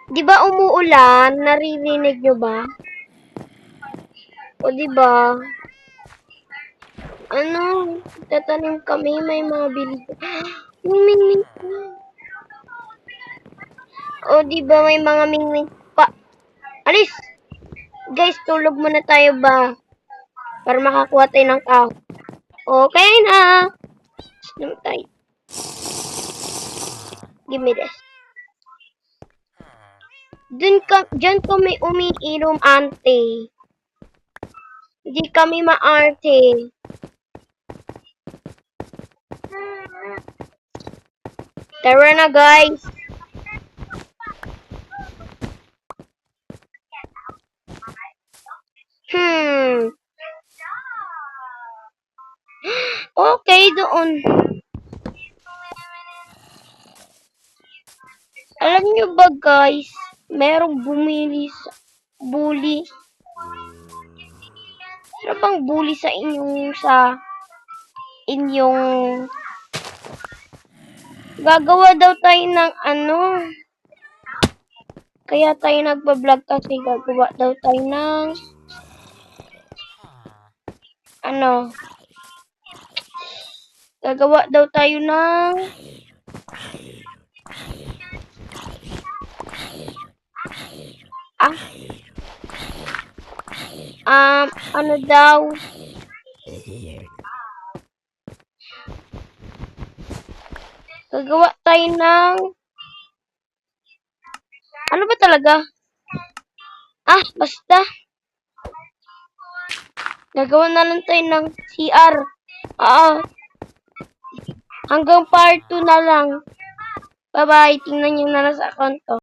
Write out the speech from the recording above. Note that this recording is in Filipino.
Di ba umuulan? Naririnig nyo ba? O di ba? Ano? Tatanim kami, may mga bilig. Ming. O di ba may mga mingming pa? Alis! Guys, tulog muna tayo ba? Para makakuha tayo ng kahoy. Okay na. Naman tayo. Give me this. Diyan kami umiinom, ante. Hindi kami maarte. Tara na, guys. Okay, doon. Alam nyo ba, guys, merong bully. Ano bang bully sa inyong gagawa daw tayo ng ano? Kaya tayo nagba-vlog kasi gagawa daw tayo ng ano? Gagawa daw tayo ng ano daw? Gagawa tayo ng ano ba talaga? Basta. Gagawa na lang tayo ng CR. Hanggang part 2 na lang. Bye-bye. Tingnan nyo na lang sa account ko.